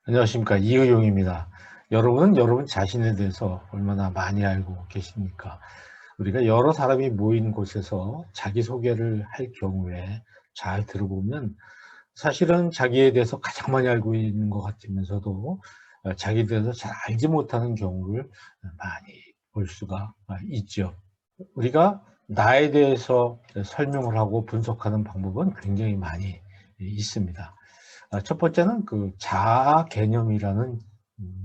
안녕하십니까, 이의용입니다. 여러분은 여러분 자신에 대해서 얼마나 많이 알고 계십니까? 우리가 여러 사람이 모인 곳에서 자기소개를 할 경우에 잘 들어보면 사실은 자기에 대해서 가장 많이 알고 있는 것 같으면서도 자기에 대해서 잘 알지 못하는 경우를 많이 볼 수가 있죠. 우리가 나에 대해서 설명을 하고 분석하는 방법은 굉장히 많이 있습니다. 첫 번째는 그 자아 개념이라는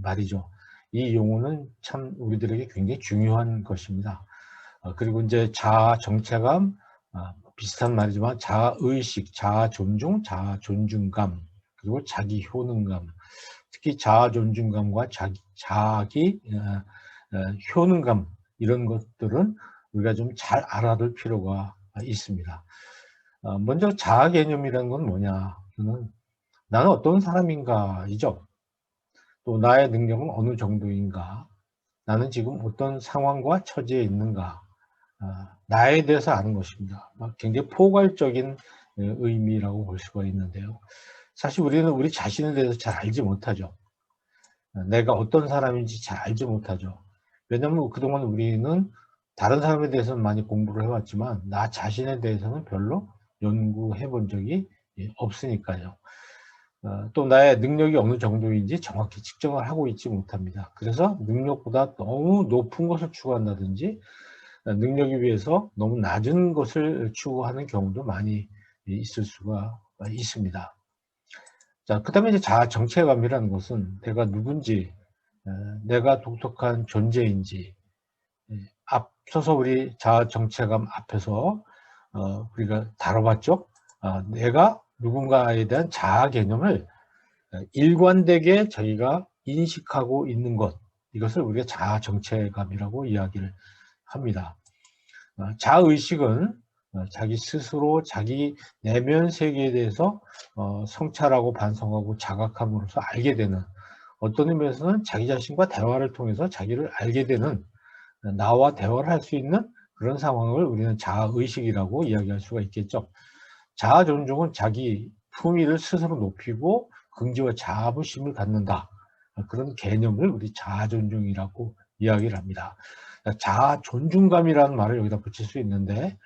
말이죠. 이 용어는 참 우리들에게 굉장히 중요한 것입니다. 그리고 이제 자아 정체감, 비슷한 말이지만 자아 의식, 자아 존중, 자아 존중감, 그리고 자기 효능감. 특히 자아 존중감과 자기 효능감, 이런 것들은 우리가 좀 잘 알아둘 필요가 있습니다. 먼저 자아 개념이라는 건 뭐냐? 나는 어떤 사람인가이죠. 또 나의 능력은 어느 정도인가? 나는 지금 어떤 상황과 처지에 있는가? 나에 대해서 아는 것입니다. 굉장히 포괄적인 의미라고 볼 수가 있는데요. 사실 우리는 우리 자신에 대해서 잘 알지 못하죠. 내가 어떤 사람인지 잘 알지 못하죠. 왜냐하면 그동안 우리는 다른 사람에 대해서는 많이 공부를 해왔지만 나 자신에 대해서는 별로 연구해 본 적이 없으니까요. 또 나의 능력이 어느 정도인지 정확히 측정을 하고 있지 못합니다. 그래서 능력보다 너무 높은 것을 추구한다든지 능력에 비해서 너무 낮은 것을 추구하는 경우도 많이 있을 수가 있습니다. 자, 그 다음에 이제 자아 정체감이라는 것은 내가 누군지, 내가 독특한 존재인지, 앞서서 우리 자아 정체감 앞에서 우리가 다뤄봤죠. 내가 누군가에 대한 자아 개념을 일관되게 저희가 인식하고 있는 것, 이것을 우리가 자아 정체감이라고 이야기를 합니다. 자의식은 자기 스스로 자기 내면 세계에 대해서 성찰하고 반성하고 자각함으로써 알게 되는, 어떤 의미에서는 자기 자신과 대화를 통해서 자기를 알게 되는, 나와 대화를 할 수 있는 그런 상황을 우리는 자의식이라고 이야기할 수가 있겠죠. 자아 존중은 자기 품위를 스스로 높이고 긍지와 자부심을 갖는다, 그런 개념을 우리 자아 존중이라고 이야기를 합니다. 자아 존중감이라는 말을 여기다 붙일 수 있는데,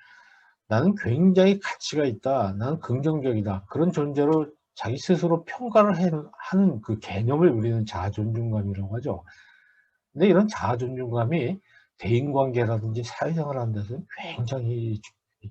나는 굉장히 가치가 있다, 나는 긍정적이다, 그런 존재로 자기 스스로 평가를 하는 그 개념을 우리는 자아 존중감이라고 하죠. 근데 이런 자아 존중감이 대인관계라든지 사회생활 하는 데서는 굉장히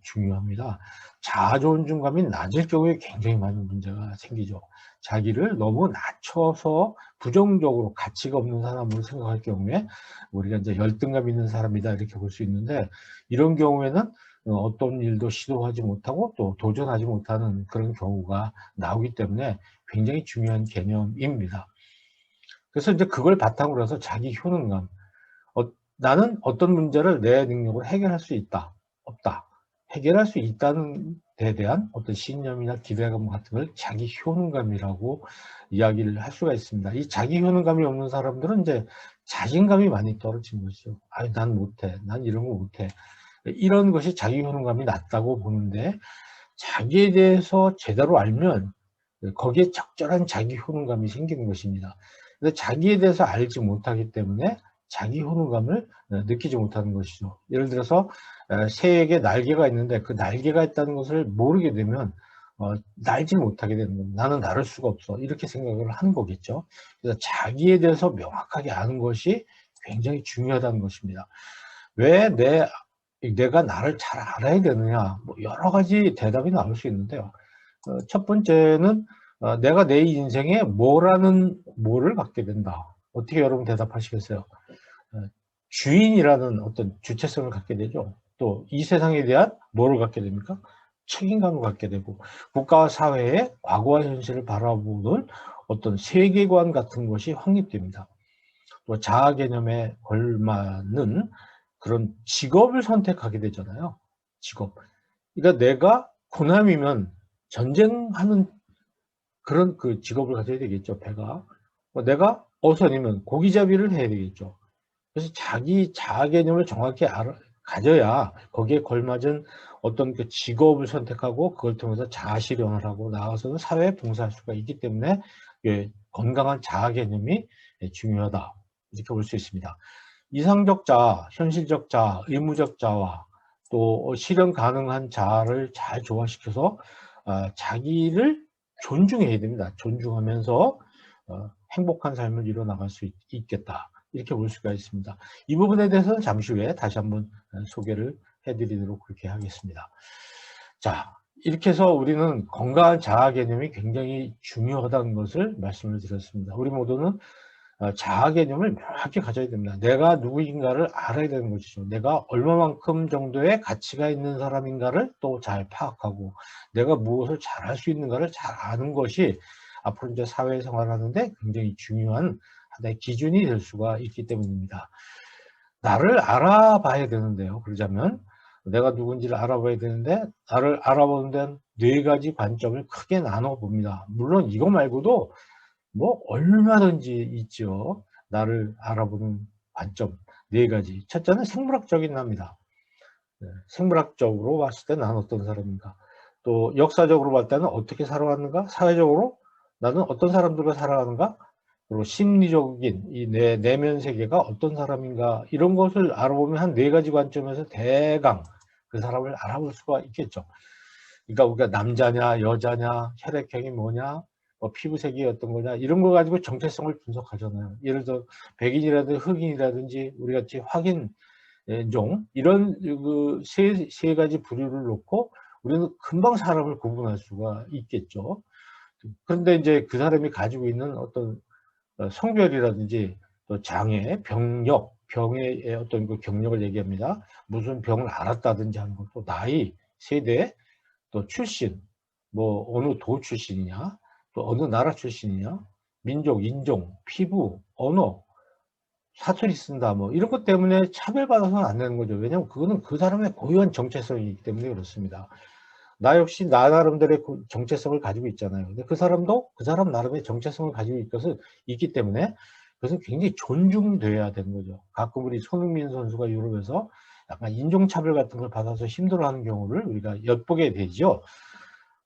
중요합니다. 자아 존중감이 낮을 경우에 굉장히 많은 문제가 생기죠. 자기를 너무 낮춰서 부정적으로 가치가 없는 사람으로 생각할 경우에 우리가 이제 열등감 있는 사람이다, 이렇게 볼 수 있는데, 이런 경우에는 어떤 일도 시도하지 못하고 또 도전하지 못하는 그런 경우가 나오기 때문에 굉장히 중요한 개념입니다. 그래서 이제 그걸 바탕으로 해서 자기 효능감, 나는 어떤 문제를 내 능력으로 해결할 수 있다, 없다, 해결할 수 있다는 데 대한 어떤 신념이나 기대감 같은 걸 자기 효능감이라고 이야기를 할 수가 있습니다. 이 자기 효능감이 없는 사람들은 이제 자신감이 많이 떨어진 것이죠. 아니, 난 못해, 난 이런 거 못해, 이런 것이 자기 효능감이 낮다고 보는데, 자기에 대해서 제대로 알면 거기에 적절한 자기 효능감이 생기는 것입니다. 근데 자기에 대해서 알지 못하기 때문에 자기 효능감을 느끼지 못하는 것이죠. 예를 들어서 새에게 날개가 있는데 그 날개가 있다는 것을 모르게 되면 날지 못하게 되는 겁니다. 나는 날을 수가 없어, 이렇게 생각을 하는 거겠죠. 그래서 자기에 대해서 명확하게 아는 것이 굉장히 중요하다는 것입니다. 왜 내가 나를 잘 알아야 되느냐, 뭐 여러 가지 대답이 나올 수 있는데요. 첫 번째는 내가 내 인생에 뭐를 갖게 된다. 어떻게 여러분 대답하시겠어요? 주인이라는 어떤 주체성을 갖게 되죠. 또 이 세상에 대한 뭐를 갖게 됩니까? 책임감을 갖게 되고, 국가와 사회의 과거와 현실을 바라보는 어떤 세계관 같은 것이 확립됩니다. 또 자아 개념에 걸맞는 그런 직업을 선택하게 되잖아요. 직업. 그러니까 내가 군함이면 전쟁하는 그런 그 직업을 가져야 되겠죠, 배가. 내가 어선이면 고기잡이를 해야 되겠죠. 그래서 자기 자아 개념을 정확히 가져야 거기에 걸맞은 어떤 그 직업을 선택하고 그걸 통해서 자아 실현을 하고 나아가서는 사회에 봉사할 수가 있기 때문에 건강한 자아 개념이 중요하다. 이렇게 볼 수 있습니다. 이상적 자아, 현실적 자아, 의무적 자아, 또 실현 가능한 자아를 잘 조화시켜서 자기를 존중해야 됩니다. 존중하면서 행복한 삶을 이뤄나갈 수 있겠다. 이렇게 볼 수가 있습니다. 이 부분에 대해서는 잠시 후에 다시 한번 소개를 해드리도록 그렇게 하겠습니다. 자, 이렇게 해서 우리는 건강한 자아 개념이 굉장히 중요하다는 것을 말씀을 드렸습니다. 우리 모두는 자아 개념을 명확히 가져야 됩니다. 내가 누구인가를 알아야 되는 것이죠. 내가 얼마만큼 정도의 가치가 있는 사람인가를 또 잘 파악하고, 내가 무엇을 잘할 수 있는가를 잘 아는 것이 앞으로 이제 사회생활하는데 굉장히 중요한 하나의 기준이 될 수가 있기 때문입니다. 나를 알아봐야 되는데요. 그러자면 내가 누군지를 알아봐야 되는데, 나를 알아보는 데는 4가지 관점을 크게 나눠 봅니다. 물론 이거 말고도 뭐 얼마든지 있죠. 나를 알아보는 관점 4가지. 첫째는 생물학적인 나입니다. 생물학적으로 봤을 때 나는 어떤 사람인가. 또 역사적으로 봤을 때는 어떻게 살아왔는가. 사회적으로 나는 어떤 사람들과 살아가는가. 그리고 심리적인 이 내 내면 세계가 어떤 사람인가. 이런 것을 알아보면 한 4가지 관점에서 대강 그 사람을 알아볼 수가 있겠죠. 그러니까 우리가 남자냐 여자냐 혈액형이 뭐냐 뭐 피부색이 어떤 거냐 이런 거 가지고 정체성을 분석하잖아요. 예를 들어 백인이라든지 흑인이라든지 우리 같이 확인종 이런 그 세 가지 부류를 놓고 우리는 금방 사람을 구분할 수가 있겠죠. 그런데 이제 그 사람이 가지고 있는 어떤 성별이라든지 또 장애, 병력, 병의 어떤 그 경력을 얘기합니다. 무슨 병을 앓았다든지 하는 것도 나이, 세대, 또 출신, 뭐 어느 도 출신이냐, 또 어느 나라 출신이냐, 민족, 인종, 피부, 언어, 사투리 쓴다, 뭐 이런 것 때문에 차별받아서는 안 되는 거죠. 왜냐하면 그거는 그 사람의 고유한 정체성이기 때문에 그렇습니다. 나 역시 나 나름대로의 정체성을 가지고 있잖아요. 근데 그 사람도 그 사람 나름의 정체성을 가지고 있기 때문에 그것은 굉장히 존중돼야 되는 거죠. 가끔 우리 손흥민 선수가 유럽에서 약간 인종차별 같은 걸 받아서 힘들어하는 경우를 우리가 엿보게 되죠.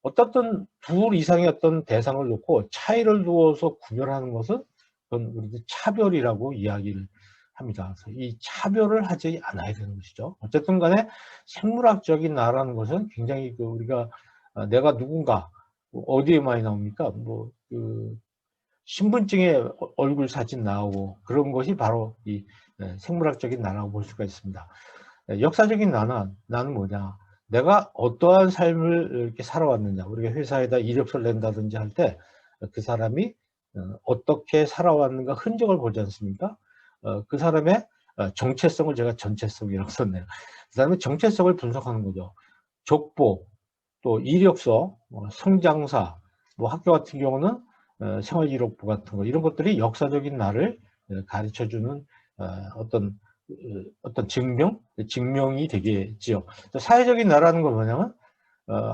어떻든 둘 이상의 어떤 대상을 놓고 차이를 두어서 구별하는 것은 그건 우리도 차별이라고 이야기를 합니다. 그래서 이 차별을 하지 않아야 되는 것이죠. 어쨌든 간에 생물학적인 나라는 것은 굉장히 그 우리가 내가 누군가 어디에 많이 나옵니까? 뭐 그 신분증에 얼굴 사진 나오고 그런 것이 바로 이 생물학적인 나라고 볼 수가 있습니다. 역사적인 나는 뭐냐? 내가 어떠한 삶을 이렇게 살아왔느냐. 우리가 회사에다 이력서를 낸다든지 할 때 그 사람이 어떻게 살아왔는가 흔적을 보지 않습니까? 그 사람의 정체성을 제가 전체성이라고 썼네요. 그 사람의 정체성을 분석하는 거죠. 족보, 또 이력서, 성장사, 뭐 학교 같은 경우는 생활기록부 같은 거 이런 것들이 역사적인 나를 가르쳐주는 어떤 증명이 되겠지요. 사회적인 나라는 건 뭐냐면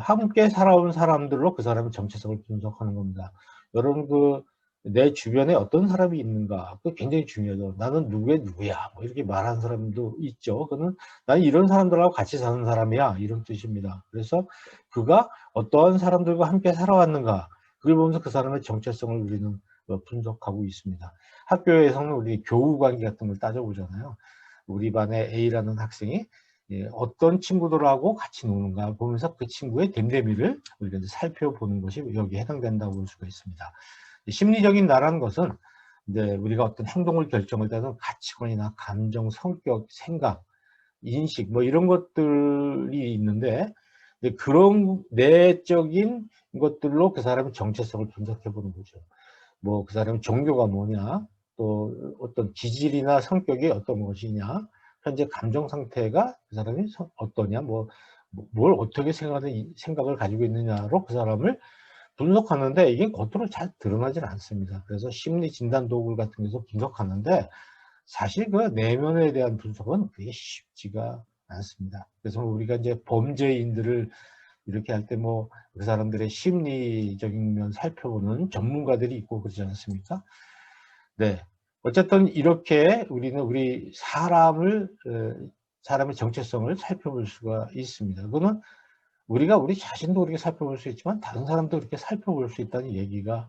함께 살아온 사람들로 그 사람의 정체성을 분석하는 겁니다. 여러분 내 주변에 어떤 사람이 있는가 그거 굉장히 중요하죠. 나는 누구의 누구야 뭐 이렇게 말하는 사람도 있죠. 그거는 나는 이런 사람들하고 같이 사는 사람이야 이런 뜻입니다. 그래서 그가 어떠한 사람들과 함께 살아왔는가 그걸 보면서 그 사람의 정체성을 우리는 분석하고 있습니다. 학교에서는 우리 교우 관계 같은 걸 따져보잖아요. 우리 반에 A라는 학생이 어떤 친구들하고 같이 노는가 보면서 그 친구의 됨됨이를 우리가 이제 살펴보는 것이 여기에 해당된다고 볼 수가 있습니다. 심리적인 나라는 것은 이제 우리가 어떤 행동을 결정할 때는 가치관이나 감정, 성격, 생각, 인식 뭐 이런 것들이 있는데 그런 내적인 것들로 그 사람의 정체성을 분석해 보는 거죠. 뭐 그 사람의 종교가 뭐냐, 또 어떤 기질이나 성격이 어떤 것이냐, 현재 감정 상태가 그 사람이 어떠냐, 뭘 어떻게 생각을 가지고 있느냐로 그 사람을 분석하는데 이게 겉으로 잘 드러나질 않습니다. 그래서 심리 진단 도구 같은 데서 분석하는데 사실 그 내면에 대한 분석은 그게 쉽지가 않습니다. 그래서 우리가 이제 범죄인들을 이렇게 할 때 뭐 그 사람들의 심리적인 면 살펴보는 전문가들이 있고 그러지 않습니까? 네. 어쨌든 이렇게 우리는 사람의 정체성을 살펴볼 수가 있습니다. 그거는 우리 자신도 그렇게 살펴볼 수 있지만 다른 사람도 그렇게 살펴볼 수 있다는 얘기가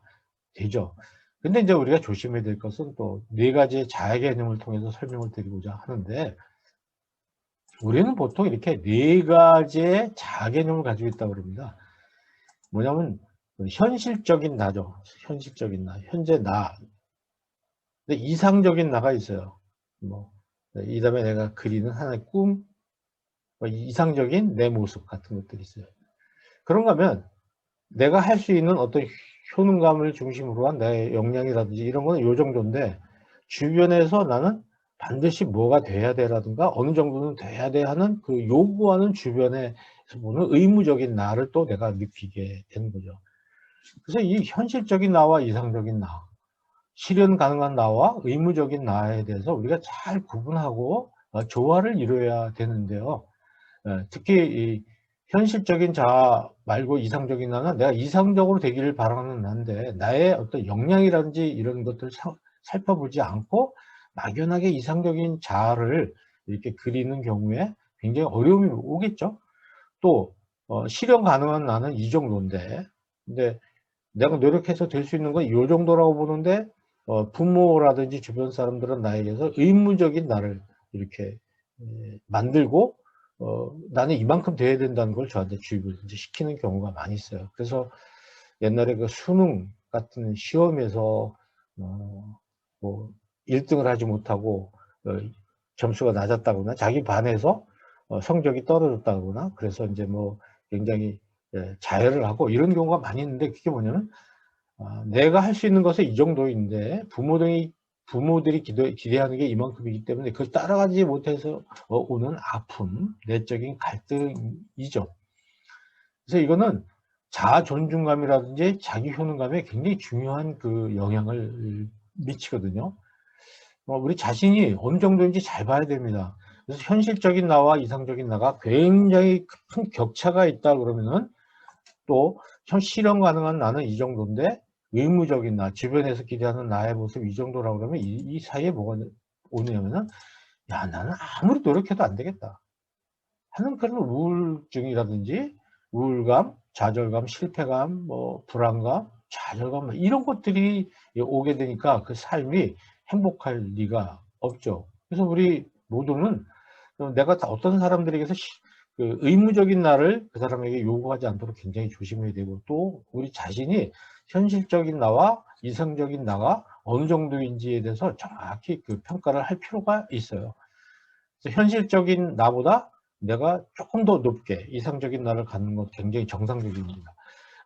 되죠. 근데 이제 우리가 조심해야 될 것은 또 네 가지의 자아 개념을 통해서 설명을 드리고자 하는데, 우리는 보통 이렇게 네 가지의 자아 개념을 가지고 있다고 그럽니다. 뭐냐면 현실적인 나죠. 현실적인 나, 현재 나. 근데 이상적인 나가 있어요. 뭐 이 다음에 내가 그리는 하나의 꿈, 뭐 이상적인 내 모습 같은 것들이 있어요. 그런가 하면 내가 할 수 있는 어떤 효능감을 중심으로 한 내 역량이라든지 이런 거는 요 정도인데, 주변에서 나는 반드시 뭐가 돼야 돼라든가 어느 정도는 돼야 돼 하는 그 요구하는 주변에서 보는 의무적인 나를 또 내가 느끼게 되는 거죠. 그래서 이 현실적인 나와 이상적인 나, 실현 가능한 나와 의무적인 나에 대해서 우리가 잘 구분하고 조화를 이루어야 되는데요. 특히 이 현실적인 자아 말고 이상적인 나는 내가 이상적으로 되기를 바라는 나인데, 나의 어떤 역량이라든지 이런 것들을 살펴보지 않고 막연하게 이상적인 자아를 이렇게 그리는 경우에 굉장히 어려움이 오겠죠. 또 실현 가능한 나는 이 정도인데, 근데 내가 노력해서 될 수 있는 건 요 정도라고 보는데, 부모라든지 주변 사람들은 나에게서 의무적인 나를 이렇게 만들고 나는 이만큼 돼야 된다는 걸 저한테 주입을 이제 시키는 경우가 많이 있어요. 그래서 옛날에 그 수능 같은 시험에서 뭐 1등을 하지 못하고 점수가 낮았다거나 자기 반에서 성적이 떨어졌다거나, 그래서 이제 뭐 굉장히 자해를 하고 이런 경우가 많이 있는데, 그게 뭐냐면 내가 할 수 있는 것은 이 정도인데 부모들이 기대하는 게 이만큼이기 때문에 그걸 따라가지 못해서 오는 아픔, 내적인 갈등이죠. 그래서 이거는 자아 존중감이라든지 자기 효능감에 굉장히 중요한 그 영향을 미치거든요. 우리 자신이 어느 정도인지 잘 봐야 됩니다. 그래서 현실적인 나와 이상적인 나가 굉장히 큰 격차가 있다 그러면은, 또 실현 가능한 나는 이 정도인데 의무적인 나, 주변에서 기대하는 나의 모습 이 정도라고 그러면 이 사이에 뭐가 오냐면은, 야, 나는 아무리 노력해도 안 되겠다 하는 그런 우울증이라든지 우울감, 좌절감, 실패감, 뭐 불안감, 좌절감, 뭐 이런 것들이 오게 되니까 그 삶이 행복할 리가 없죠. 그래서 우리 모두는 내가 어떤 사람들에게서 그 의무적인 나를 그 사람에게 요구하지 않도록 굉장히 조심해야 되고, 또 우리 자신이 현실적인 나와 이상적인 나가 어느 정도인지에 대해서 정확히 그 평가를 할 필요가 있어요. 그래서 현실적인 나보다 내가 조금 더 높게 이상적인 나를 갖는 것 굉장히 정상적입니다.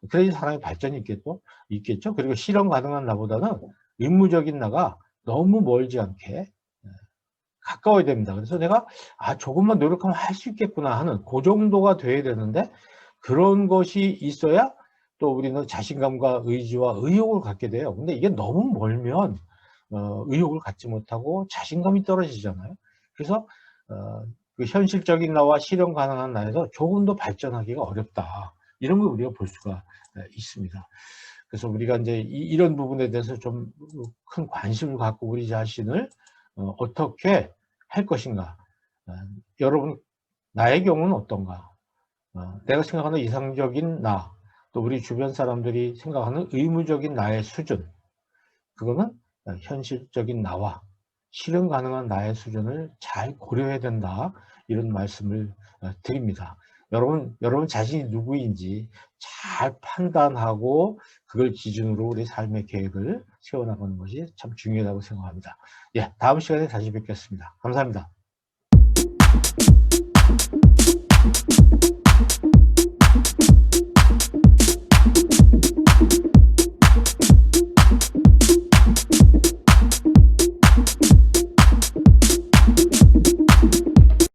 그래야 사람의 발전이 있겠죠. 그리고 실현 가능한 나보다는 의무적인 나가 너무 멀지 않게 가까워야 됩니다. 그래서 내가 조금만 노력하면 할 수 있겠구나 하는 그 정도가 돼야 되는데, 그런 것이 있어야 또 우리는 자신감과 의지와 의욕을 갖게 돼요. 근데 이게 너무 멀면 의욕을 갖지 못하고 자신감이 떨어지잖아요. 그래서 그 현실적인 나와 실현 가능한 나에서 조금 더 발전하기가 어렵다, 이런 걸 우리가 볼 수가 있습니다. 그래서 우리가 이제 이런 부분에 대해서 좀 큰 관심을 갖고 우리 자신을 어떻게 할 것인가. 여러분, 나의 경우는 어떤가? 내가 생각하는 이상적인 나, 또 우리 주변 사람들이 생각하는 의무적인 나의 수준, 그거는 현실적인 나와 실현 가능한 나의 수준을 잘 고려해야 된다, 이런 말씀을 드립니다. 여러분 자신이 누구인지 잘 판단하고 그걸 기준으로 우리 삶의 계획을 세워나가는 것이 참 중요하다고 생각합니다. 예, 다음 시간에 다시 뵙겠습니다. 감사합니다.